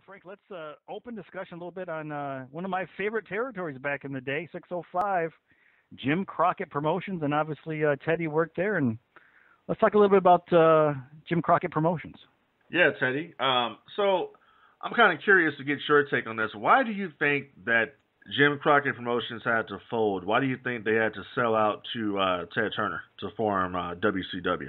Well, Frank, let's open discussion a little bit on one of my favorite territories back in the day, 605, Jim Crockett Promotions, and obviously Teddy worked there. And let's talk a little bit about Jim Crockett Promotions. Yeah, Teddy. So I'm kind of curious to get your take on this. Why do you think that Jim Crockett Promotions had to fold? Why do you think they had to sell out to Ted Turner to form WCW?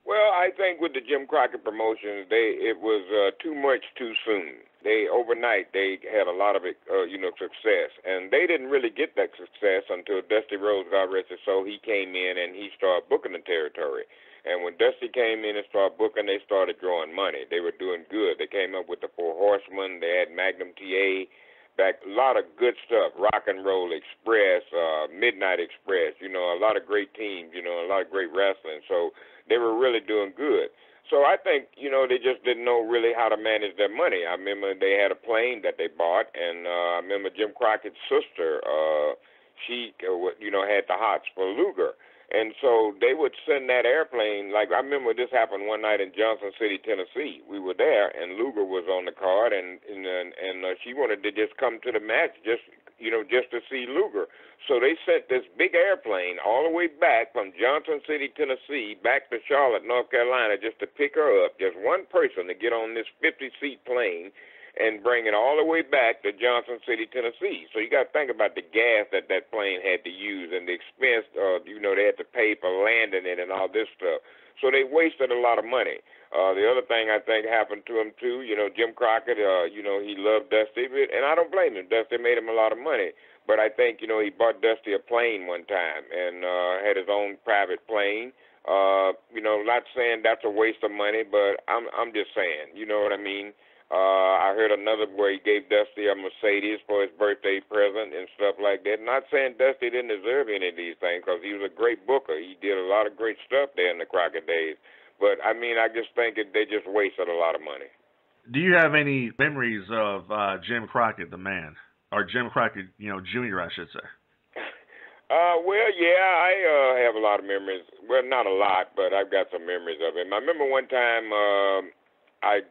Well, I think with the Jim Crockett Promotions, it was too much too soon. Overnight they had a lot of success, and they didn't really get that success until Dusty Rhodes, God rest his soul, he came in and he started booking the territory. And when Dusty came in and started booking, they started drawing money. They were doing good. They came up with the Four Horsemen. They had Magnum TA. Back, a lot of good stuff, Rock and Roll Express, Midnight Express, a lot of great teams, a lot of great wrestling. So they were really doing good. So I think, they just didn't know really how to manage their money. I remember they had a plane that they bought, and I remember Jim Crockett's sister, she, had the hots for Luger. And so they would send that airplane, like I remember this happened one night in Johnson City, Tennessee. We were there, and Luger was on the card, and she wanted to just come to the match just to see Luger. So they sent this big airplane all the way back from Johnson City, Tennessee, back to Charlotte, North Carolina, just to pick her up, just one person to get on this 50-seat plane and bring it all the way back to Johnson City, Tennessee. So you got to think about the gas that plane had to use and the expense, they had to pay for landing it and all this stuff. So they wasted a lot of money. The other thing I think happened to him, too, Jim Crockett, he loved Dusty, and I don't blame him. Dusty made him a lot of money. But I think, he bought Dusty a plane one time and had his own private plane. Not saying that's a waste of money, but I'm just saying, you know what I mean? I heard another where he gave Dusty a Mercedes for his birthday present and stuff like that. Not saying Dusty didn't deserve any of these things because he was a great booker. He did a lot of great stuff there in the Crockett days. But, I just think they just wasted a lot of money. Do you have any memories of Jim Crockett, the man? Or Jim Crockett, Jr., I should say. Well, yeah, I have a lot of memories. Well, not a lot, but I've got some memories of him. I remember one time I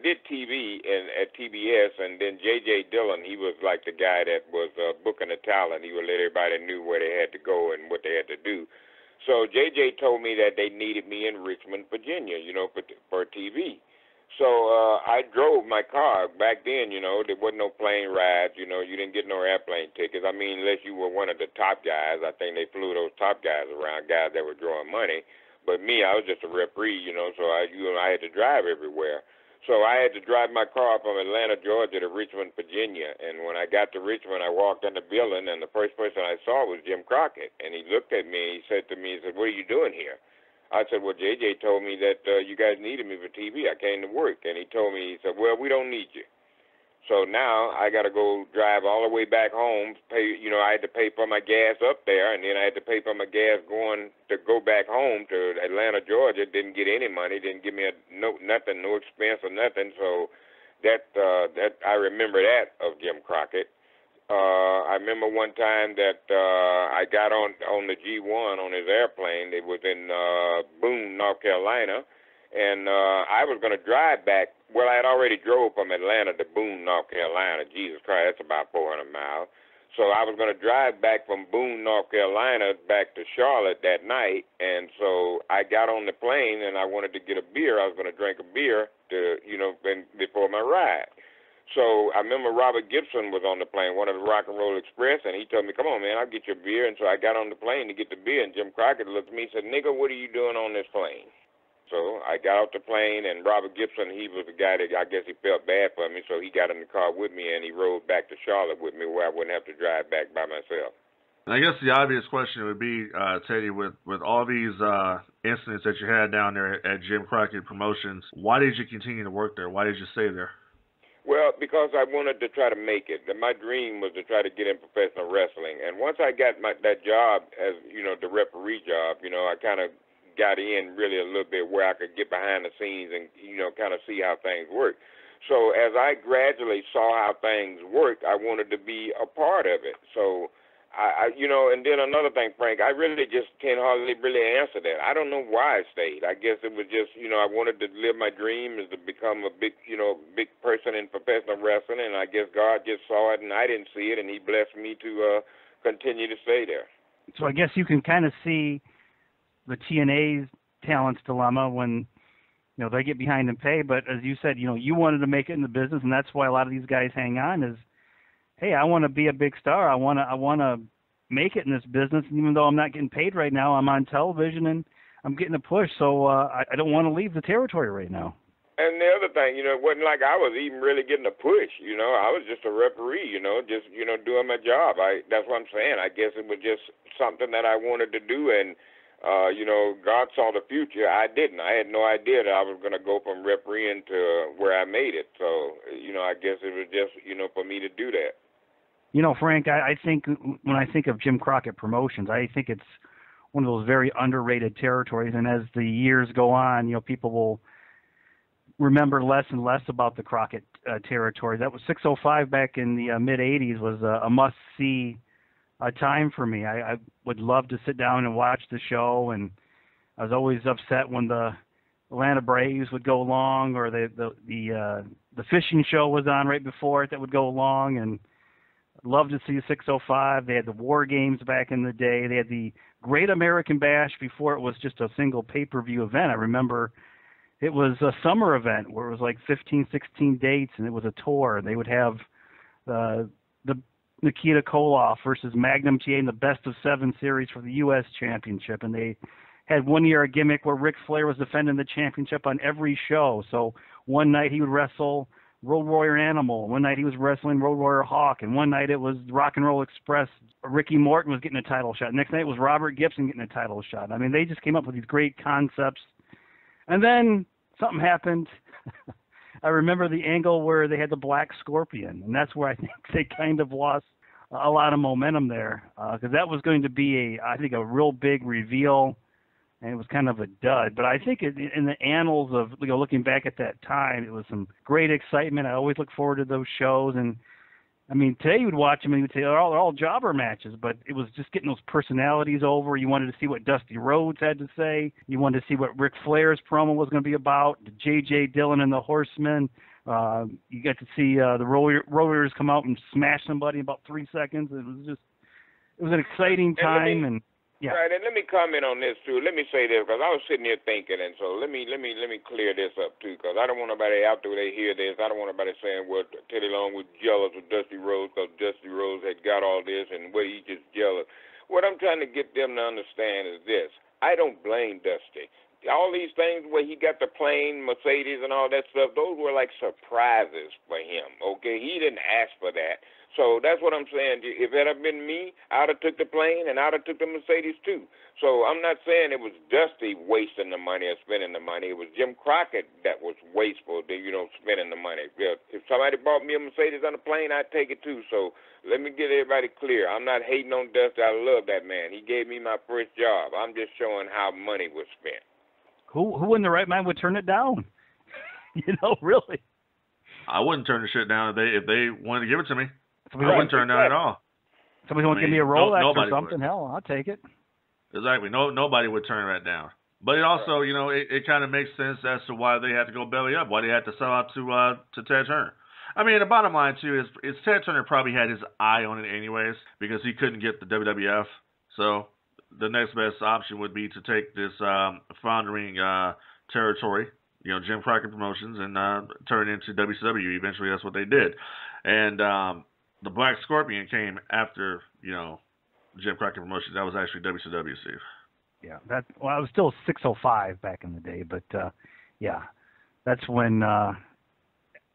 did TV at TBS, and then J.J. Dillon, he was like the guy that was booking the talent. He would let everybody knew where they had to go and what they had to do. So J.J. told me that they needed me in Richmond, Virginia, for TV. So I drove my car. Back then, there wasn't no plane rides. You didn't get no airplane tickets. Unless you were one of the top guys. I think they flew those top guys around, guys that were drawing money. But me, I was just a referee, so I had to drive everywhere. So I had to drive my car from Atlanta, Georgia to Richmond, Virginia. And when I got to Richmond, I walked in the building, and the first person I saw was Jim Crockett. And he looked at me, and he said to me, what are you doing here? I said, well, JJ told me that you guys needed me for TV. I came to work. And he said, well, we don't need you. So now I got to go drive all the way back home. I had to pay for my gas up there, and then I had to pay for my gas going to go back home to Atlanta, Georgia. Didn't get any money. Didn't give me nothing, no expense or nothing. So that I remember that of Jim Crockett. I remember one time that I got on the G1 on his airplane. It was in Boone, North Carolina. And I was going to drive back. Well, I had already drove from Atlanta to Boone, North Carolina. Jesus Christ, that's about 400 miles. So I was going to drive back from Boone, North Carolina, back to Charlotte that night. And so I got on the plane, and I wanted to get a beer. I was going to drink a beer before my ride. So I remember Robert Gibson was on the plane, one of the Rock and Roll Express, and he told me, come on, man, I'll get you a beer. And so I got on the plane to get the beer, and Jim Crockett looked at me and said, nigga, what are you doing on this plane? So I got off the plane, and Robert Gibson, he was the guy that I guess he felt bad for me, so he got in the car with me, and he rode back to Charlotte with me where I wouldn't have to drive back by myself. And I guess the obvious question would be, Teddy, with all these incidents that you had down there at Jim Crockett Promotions, why did you continue to work there? Why did you stay there? Well, because I wanted to try to make it. My dream was to try to get in professional wrestling. And once I got that job as, the referee job, I kind of got in really a little bit where I could get behind the scenes and, kind of see how things work. So as I gradually saw how things worked, I wanted to be a part of it. So And then another thing, Frank, I really just can't hardly really answer that. I don't know why I stayed. I guess it was just, I wanted to live my dream is to become a big, big person in professional wrestling, and I guess God just saw it and I didn't see it, and He blessed me to continue to stay there. So I guess you can kind of see the TNA's talent's dilemma when, they get behind and pay. But as you said, you wanted to make it in the business, and that's why a lot of these guys hang on is, hey, I want to be a big star. I want to make it in this business. And even though I'm not getting paid right now, I'm on television and I'm getting a push. So I don't want to leave the territory right now. And the other thing, it wasn't like I was even really getting a push. I was just a referee. Just doing my job. That's what I'm saying. I guess it was just something that I wanted to do, and God saw the future. I didn't. I had no idea that I was going to go from refereeing to where I made it. So, I guess it was just, for me to do that. Frank, I think when I think of Jim Crockett Promotions, I think it's one of those very underrated territories. And as the years go on, people will remember less and less about the Crockett territory. That was 605 back in the mid-'80s was a must-see time for me. I would love to sit down and watch the show, and I was always upset when the Atlanta Braves would go long, or the fishing show was on right before it that would go long, and I'd love to see 605. They had the War Games back in the day. They had the Great American Bash before it was just a single pay-per-view event. I remember it was a summer event where it was like 15, 16 dates, and it was a tour. They would have the Nikita Koloff versus Magnum TA in the best-of-7 series for the U.S. Championship, and they had one year a gimmick where Ric Flair was defending the championship on every show. So one night he would wrestle Road Warrior Animal, one night he was wrestling Road Warrior Hawk, and one night it was Rock and Roll Express. Ricky Morton was getting a title shot. Next night it was Robert Gibson getting a title shot. I mean, they just came up with these great concepts. And then something happened. I remember the angle where they had the Black Scorpion, and that's where I think they kind of lost a lot of momentum there, because that was going to be I think a real big reveal, and it was kind of a dud. But I think in the annals of looking back at that time, it was some great excitement. I always look forward to those shows, and I mean, today you would watch them and you would say they're all jobber matches, but it was just getting those personalities over. You wanted to see what Dusty Rhodes had to say. You wanted to see what Ric Flair's promo was going to be about. J.J. Dillon and the Horsemen. You got to see the Warriors come out and smash somebody in about 3 seconds. It was an exciting time, and yeah. Right, and let me comment on this too. Let me say this, because I was sitting here thinking, and so let me clear this up too, because I don't want nobody out there to hear this. I don't want nobody saying, well, Teddy Long was jealous of Dusty Rhodes because Dusty Rhodes had got all this, and well, he just jealous. What I'm trying to get them to understand is this: I don't blame Dusty. All these things where he got the plane, Mercedes, and all that stuff, those were like surprises for him. Okay, he didn't ask for that. So that's what I'm saying. If it had been me, I'd have took the plane and I'd have took the Mercedes too. So I'm not saying it was Dusty wasting the money or spending the money. It was Jim Crockett that was wasteful, spending the money. If somebody bought me a Mercedes on the plane, I'd take it too. So let me get everybody clear. I'm not hating on Dusty. I love that man. He gave me my first job. I'm just showing how money was spent. Who in their right mind would turn it down? Really. I wouldn't turn the shit down if they wanted to give it to me. I wouldn't turn down at all. Somebody want to give me a Rolex or something? Would. Hell, I'll take it. Exactly. Nobody would turn that down. But it also, it kind of makes sense as to why they had to go belly up, why they had to sell out to Ted Turner. I mean, the bottom line too is Ted Turner probably had his eye on it anyways because he couldn't get the WWF. So the next best option would be to take this foundering territory, Jim Crockett Promotions, and turn it into WCW. Eventually, that's what they did. And the Black Scorpion came after, Jim Crockett Promotions. That was actually WCW, Steve. Yeah, it was still 605 back in the day, but yeah, that's when I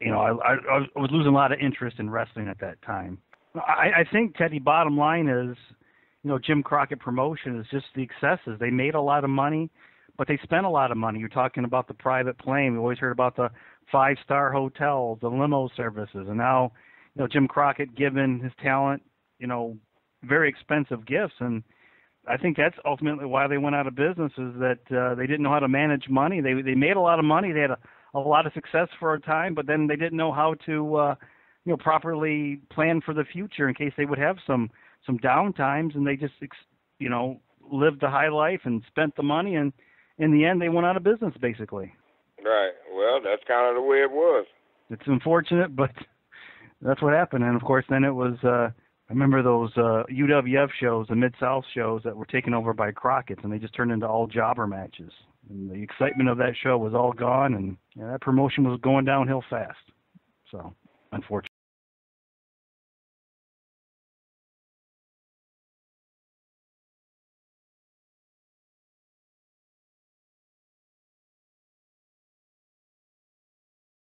was losing a lot of interest in wrestling at that time. I think, Teddy, bottom line is, Jim Crockett Promotion is just the excesses. They made a lot of money, but they spent a lot of money. You're talking about the private plane. We always heard about the 5-star hotels, the limo services, and now, Jim Crockett giving his talent, very expensive gifts. And I think that's ultimately why they went out of business, is that they didn't know how to manage money. They made a lot of money. They had a lot of success for a time, but then they didn't know how to, properly plan for the future in case they would have some some down times, and they just, you know, lived the high life and spent the money, and in the end, they went out of business, basically. Right. Well, that's kind of the way it was. It's unfortunate, but that's what happened. And, of course, then it was, I remember those UWF shows, the Mid-South shows that were taken over by Crockett's, and they just turned into all jobber matches. And the excitement of that show was all gone, and that promotion was going downhill fast. So, unfortunately.